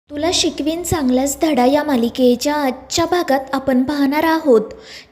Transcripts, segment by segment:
तुला शिकवीन चांगलाच धडा या मालिकेच्या आजच्या भागात आपण पाहणार आहोत.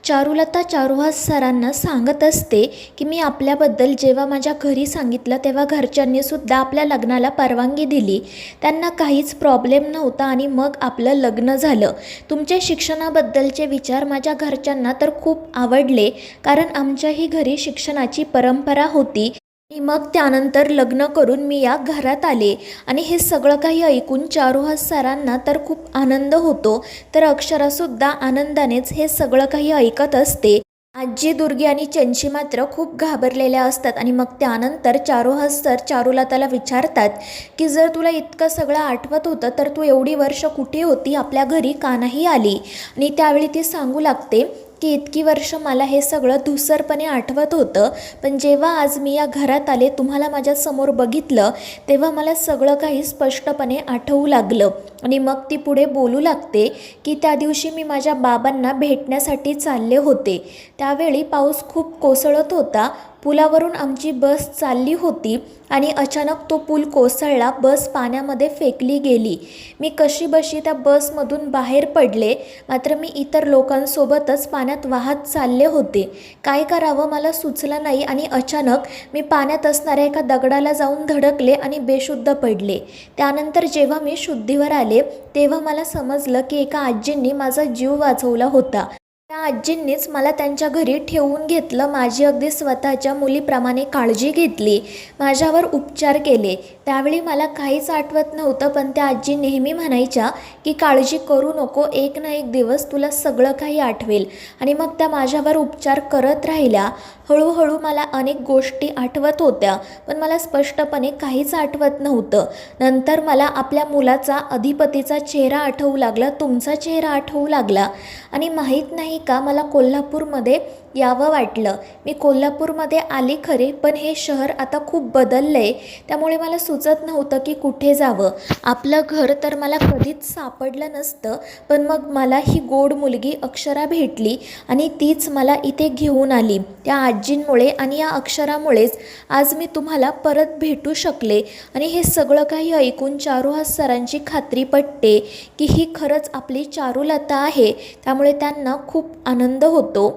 चारुलता चारुहास सरांना सांगत असते की मी आपल्याबद्दल जेव्हा माझ्या घरी सांगितलं तेव्हा घरच्यांनी सुद्धा आपल्या लग्नाला परवानगी दिली. त्यांना काहीच प्रॉब्लेम नव्हता आणि मग आपलं लग्न झालं. तुमच्या शिक्षणाबद्दलचे विचार माझ्या घरच्यांना तर खूप आवडले, कारण आमच्याही घरी शिक्षणाची परंपरा होती. आणि मग त्यानंतर लग्न करून मी या घरात आले. आणि हे सगळं काही ऐकून चारुहास सरांना तर खूप आनंद होतो, तर अक्षरासुद्धा आनंदानेच हे सगळं काही ऐकत असते. आजी दुर्गी आणि चंची मात्र खूप घाबरलेल्या असतात. आणि मग त्यानंतर चारुहास सर चारुलताला विचारतात की जर तुला इतकं सगळं आठवत होतं तर तू एवढी वर्ष कुठे होती, आपल्या घरी का नाही आली. आणि त्यावेळी ती सांगू लागते की इतकी वर्ष मला हे सगळं धूसरपणे आठवत होतं, पण जेव्हा आज मी या घरात आले, तुम्हाला माझ्यासमोर बघितलं, तेव्हा मला सगळं काही स्पष्टपणे आठवू लागलं. आणि मग ती पुढे बोलू लागते की त्या दिवशी मी माझ्या बाबांना भेटण्यासाठी चालले होते. त्यावेळी पाऊस खूप कोसळत होता. पुलावरून आमची बस चालली होती आणि अचानक तो पूल कोसळला. बस पाण्यामध्ये फेकली गेली. मी कशीबशी त्या बसमधून बाहेर पडले, मात्र मी इतर लोकांसोबतच पाण्यात वाहत चालले होते. काय करावं मला सुचलं नाही आणि अचानक मी पाण्यात असणाऱ्या एका दगडाला जाऊन धडकले आणि बेशुद्ध पडले. त्यानंतर जेव्हा मी शुद्धीवर आले तेव्हा मला समजलं की एका आजींनी माझा जीव वाचवला होता. त्या आजींनीच मला त्यांच्या घरी ठेवून घेतलं. माझी अगदी स्वतःच्या मुलीप्रमाणे काळजी घेतली, माझ्यावर उपचार केले. त्यावेळी मला काहीच आठवत नव्हतं, पण त्या आजी नेहमी म्हणायच्या की काळजी करू नको, एक ना एक दिवस तुला सगळं काही आठवेल. आणि मग त्या माझ्यावर उपचार करत राहिल्या. हळूहळू मला अनेक गोष्टी आठवत होत्या, पण मला स्पष्टपणे काहीच आठवत नव्हतं. नंतर मला आपल्या मुलाचा, अधिपतीचा चेहरा आठवू लागला, तुमचा चेहरा आठवू लागला. आणि माहीत नाही का मला कोल्हापूरमध्ये यावं वाटलं. मी कोल्हापूरमध्ये आली खरे, पण हे शहर आता खूप बदललं आहे, त्यामुळे मला सुचत नव्हतं की कुठे जावं. आपलं घर तर मला कधीच सापडलं नसतं, पण मग मला ही गोड मुलगी अक्षरा भेटली आणि तीच मला इथे घेऊन आली. त्या आजींमुळे आणि या अक्षरामुळेच आज मी तुम्हाला परत भेटू शकले. आणि हे सगळं काही ऐकून चारुहास सरांची खात्री पटते की ही खरंच आपली चारुलता आहे, त्यामुळे त्यांना खूप आनंद होतो.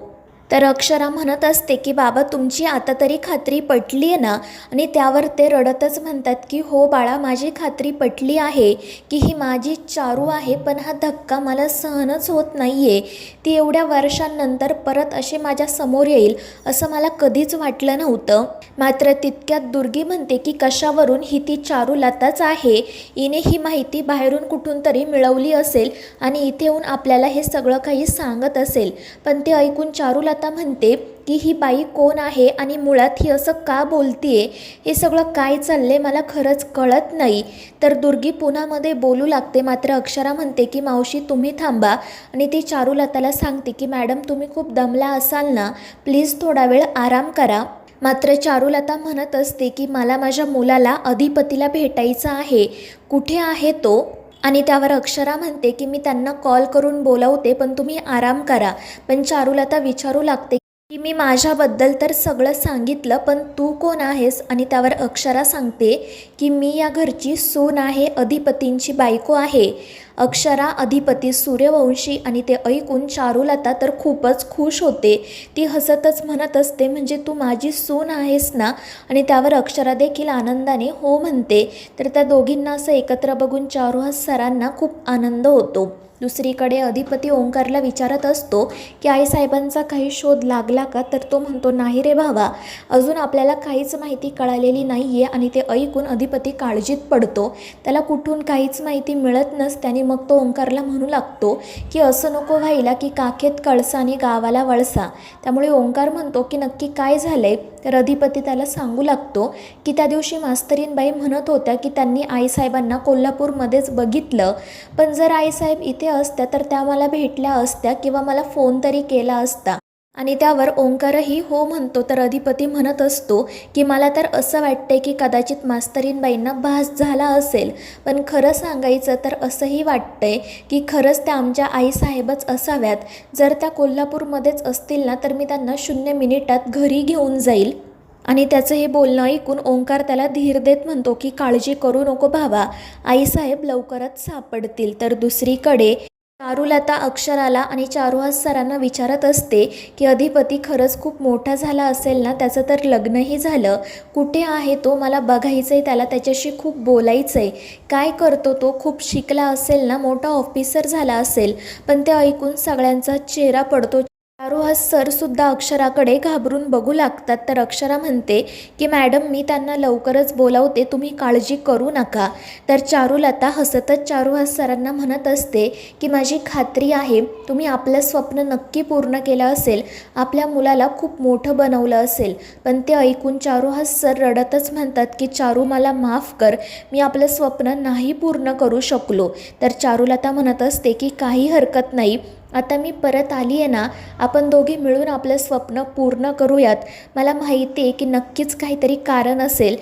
तर अक्षरा म्हणत असते की बाबा तुमची आता तरी खात्री पटली आहे ना. आणि त्यावर ते रडतच म्हणतात की हो बाळा, माझी खात्री पटली आहे की ही माझी चारू आहे, पण हा धक्का मला सहनच होत नाही आहे. ती एवढ्या वर्षांनंतर परत असे माझ्या समोर येईल असं मला कधीच वाटलं नव्हतं. मात्र तितक्यात दुर्गी म्हणते की कशावरून ही ती चारुलताच आहे, हिने ही माहिती बाहेरून कुठून तरी मिळवली असेल आणि इथे येऊन आपल्याला हे सगळं काही सांगत असेल. पण ते ऐकून चारुलता म्हणते की ही बाई कोण आहे आणि मुळात ही असं का बोलतीये, हे सगळं काय चाललंय मला खरंच कळत नाही. तर दुर्गी पुन्हा बोलू लागते, मात्र अक्षरा म्हणते की मावशी तुम्ही थांबा. आणि ती चारुलताला सांगते की मॅडम तुम्ही खूप दमला असाल ना, प्लीज थोडा वेळ आराम करा. मात्र चारुलता म्हणत असते की मला माझ्या मुलाला, अधिपतीला भेटायचं आहे, कुठे आहे तो. आणि त्यावर अक्षरा म्हणते की मी त्यांना कॉल करून बोलवते, पण तुम्ही आराम करा. पण चारुलता विचारू लागते की मी माझ्याबद्दल तर सगळं सांगितलं, पण तू कोण आहेस. आणि त्यावर अक्षरा सांगते की मी या घरची सून आहे, अधिपतींची बायको आहे. अक्षरा, अधिपती सूर्यवंशी. आणि ते ऐकून चारुलता तर खूपच खुश होते. ती हसतच म्हणत असते म्हणजे तू माझी सून आहेस ना. आणि त्यावर अक्षरा देखील आनंदाने हो म्हणते. तर त्या दोघींना असं एकत्र बघून चारुहास सरांना खूप आनंद होतो. दुसरीकडे अधिपती ओंकारला विचारत असतो की आईसाहेबांचा काही शोध लागला का. तर तो म्हणतो नाही रे भावा, अजून आपल्याला काहीच माहिती कळालेली नाही आहे. आणि ते ऐकून अधिपती काळजीत पडतो. त्याला कुठून काहीच माहिती मिळत नसते. आणि मग तो ओंकारला म्हणू लागतो की असं नको व्हायला की काखेत कळसा आणि गावाला वळसा. त्यामुळे ओंकार म्हणतो की नक्की काय झालंय. तर अधिपती त्याला सांगू लागतो की त्या दिवशी मास्तरीनबाई म्हणत होत्या की त्यांनी आईसाहेबांना कोल्हापूरमध्येच बघितलं, पण जर आईसाहेब इथे असत्या तर त्या मला भेटल्या असत्या किंवा मला फोन तरी केला असता. आणि त्यावर ओंकारही हो म्हणतो. तर अधिपती म्हणत असतो की मला तर असं वाटतंय की कदाचित मास्तरीनबाईंना भास झाला असेल, पण खरं सांगायचं तर असंही वाटतंय की खरंच त्या आमच्या आईसाहेबच असाव्यात. जर त्या कोल्हापूरमध्येच असतील ना तर मी त्यांना 0 मिनिटात घरी घेऊन जाईल. आणि त्याचं हे बोलणं ऐकून ओंकार त्याला धीर देत म्हणतो की काळजी करू नको भावा, आईसाहेब लवकरच सापडतील. तर दुसरीकडे चारुलता अक्षराला आणि चारुहास सरांना विचारत असते की अधिपती खरंच खूप मोठा झाला असेल ना, त्याचं तर लग्नही झालं, कुठे आहे तो, मला बघायचं आहे त्याला, त्याच्याशी खूप बोलायचं आहे, काय करतो तो, खूप शिकला असेल ना, मोठा ऑफिसर झाला असेल. पण ते ऐकून सगळ्यांचा चेहरा पडतो. चारुहास सरसुद्धा अक्षराकडे घाबरून बघू लागतात. तर अक्षरा म्हणते की मॅडम मी त्यांना लवकरच बोलावते, तुम्ही काळजी करू नका. तर चारुलता हसतच चारुहास सरांना म्हणत असते की माझी खात्री आहे तुम्ही आपलं स्वप्न नक्की पूर्ण केलं असेल, आपल्या मुलाला खूप मोठं बनवलं असेल. पण ते ऐकून चारुहास सर रडतच म्हणतात की चारू मला माफ कर, मी आपलं स्वप्न नाही पूर्ण करू शकलो. तर चारुलता म्हणत असते की काही हरकत नाही, आता मी परत आली आहे ना, आपण दोघे मिळून आपलं स्वप्न पूर्ण करूयात. मला माहिती आहे की नक्कीच काहीतरी कारण असेल,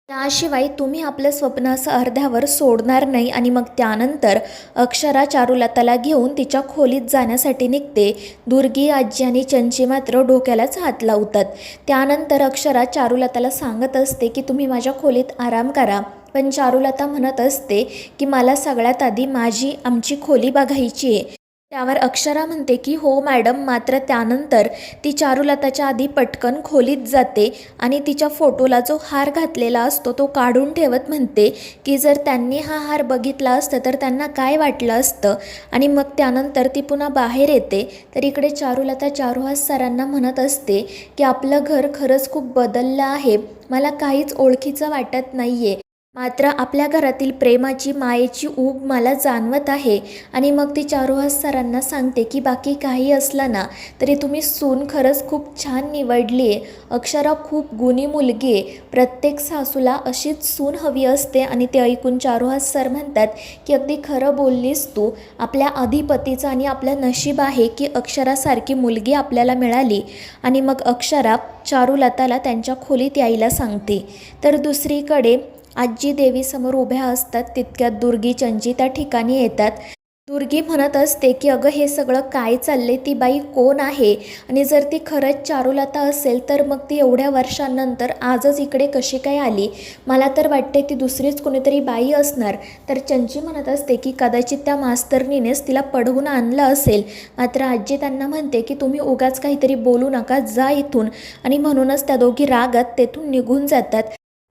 त्याशिवाय तुम्ही आपलं स्वप्न असं अर्ध्यावर सोडणार नाही. आणि मग त्यानंतर अक्षरा चारुलताला घेऊन तिच्या खोलीत जाण्यासाठी निघते. दुर्गी, आजी आणि चंची मात्र डोक्यालाच हात लावतात. त्यानंतर अक्षरा चारुलताला सांगत असते की तुम्ही माझ्या खोलीत आराम करा. पण चारुलता म्हणत असते की मला सगळ्यात आधी आमची खोली बघायची आहे. त्यावर अक्षरा म्हणते की हो मॅडम. मात्र त्यानंतर ती चारुलताच्या आधी पटकन खोलीत जाते आणि तिच्या फोटोला जो हार घातलेला असतो तो काढून ठेवत म्हणते की जर त्यांनी हा हार बघितला असतं तर त्यांना काय वाटलं असतं. आणि मग त्यानंतर ती पुन्हा बाहेर येते. तर इकडे चारुलता चारुहास सरांना म्हणत असते की आपलं घर खरंच खूप बदललं आहे, मला काहीच ओळखीचं वाटत नाही आहे, मात्र आपल्या घरातील प्रेमाची मायेची ऊब मला जाणवत आहे. आणि मग ती चारुहास सरांना सांगते की बाकी काही असलं ना तरी तुम्ही सून खरंच खूप छान निवडली आहे, अक्षरा खूप गुणी मुलगी आहे, प्रत्येक सासूला अशीच सून हवी असते. आणि ते ऐकून चारुहास सर म्हणतात की अगदी खरं बोललीस तू, आपल्या अधिपतीचं आणि आपलं नशीब आहे की अक्षरासारखी मुलगी आपल्याला मिळाली. आणि मग अक्षरा चारुलताला त्यांच्या खोलीत यायला सांगते. तर दुसरीकडे आजी देवीसमोर उभ्या असतात. तितक्यात दुर्गी, चंची त्या ठिकाणी येतात. दुर्गी म्हणत असते की अगं हे सगळं काय चाललंय, ती बाई कोण आहे, आणि जर ती खरंच चारुलता असेल तर मग ती एवढ्या वर्षांनंतर आजच इकडे कशी काय आली, मला तर वाटते ती दुसरीच कोणीतरी बाई असणार. तर चंची म्हणत असते की कदाचित त्या मास्तरनीनेच तिला पडवून आणलं असेल. मात्र आजी त्यांना म्हणते की तुम्ही उगाच काहीतरी बोलू नका, जा इथून. आणि म्हणूनच त्या दोघी रागात तेथून निघून जातात.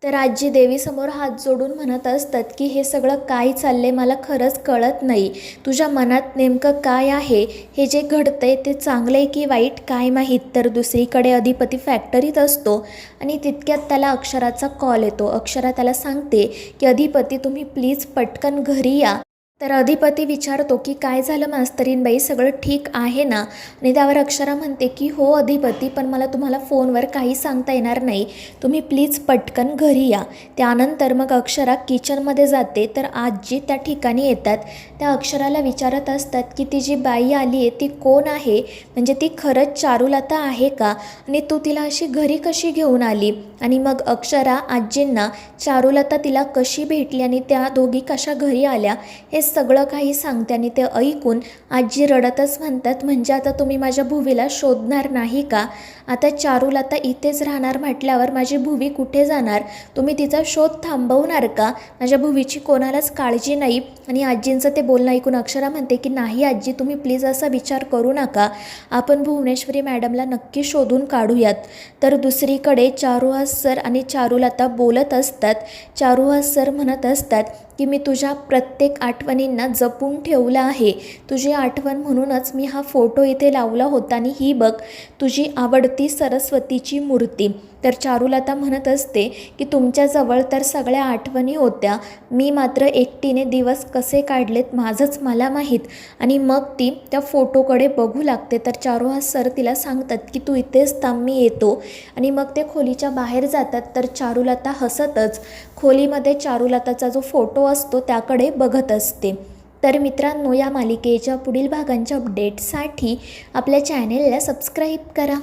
तर आजी देवीसमोर हात जोडून म्हणत असतात की हे सगळं काय चाललंय मला खरंच कळत नाही, तुझ्या मनात नेमकं काय आहे, हे जे घडतंय ते चांगलं आहे की वाईट काय माहीत. तर दुसरीकडे अधिपती फॅक्टरीत असतो आणि तितक्यात त्याला अक्षराचा कॉल येतो. अक्षरा त्याला सांगते की अधिपती तुम्ही प्लीज पटकन घरी या. तर अधिपती विचारतो की काय झालं मास्तरीनबाई, सगळं ठीक आहे ना. आणि त्यावर अक्षरा म्हणते की हो अधिपती, पण मला तुम्हाला फोनवर काही सांगता येणार नाही, तुम्ही प्लीज पटकन घरी या. त्यानंतर मग अक्षरा किचनमध्ये जाते. तर आजी त्या ठिकाणी येतात. त्या अक्षराला विचारत असतात की ती जी बाई आली आहे ती कोण आहे, म्हणजे ती खरंच चारुलता आहे का, आणि तू तिला अशी घरी कशी घेऊन आली. आणि मग अक्षरा आजींना चारुलता तिला कशी भेटली आणि त्या दोघी कशा घरी आल्या हे सगळं काही सांगते. आणि ते ऐकून आजी रडतच म्हणतात म्हणजे आता तुम्ही माझ्या भुवीला शोधणार नाही का, आता चारुलता इथेच राहणार म्हटल्यावर माझी भुवी कुठे जाणार, तुम्ही तिचा शोध थांबवणार का, माझ्या भुवीची कोणालाच काळजी नाही. आणि आजींचं ते बोलणं ऐकून अक्षरा म्हणते की नाही आजी, तुम्ही प्लीज असा विचार करू नका, आपण भुवनेश्वरी मॅडमला नक्की शोधून काढूयात. तर दुसरीकडे चारुहास सर आणि चारुलता बोलत असतात. चारुहास सर म्हणत असतात की मी तुझ्या प्रत्येक आठवणींना जपून ठेवलं आहे, तुझी आठवण म्हणूनच मी हा फोटो इथे लावला होता, आणि ही बघ तुझी आवडती सरस्वतीची मूर्ती. तर चारुलता म्हणत असते की तुमच्याजवळ तर सगळ्या आठवणी होत्या, मी मात्र एकटीने दिवस कसे काढलेत माझंच मला माहीत. आणि मग ती त्या फोटोकडे बघू लागते. तर चारुहास सर तिला सांगतात की तू इथेच थांब, मी येतो. आणि मग ते खोलीच्या बाहेर जातात. तर चारुलता हसतच खोलीमध्ये चारुलताचा जो फोटो असतो त्याकडे बघत असते. तर मित्रांनो, या मालिकेच्या पुढील भागांच्या अपडेटसाठी आपल्या चॅनेलला सबस्क्राईब करा.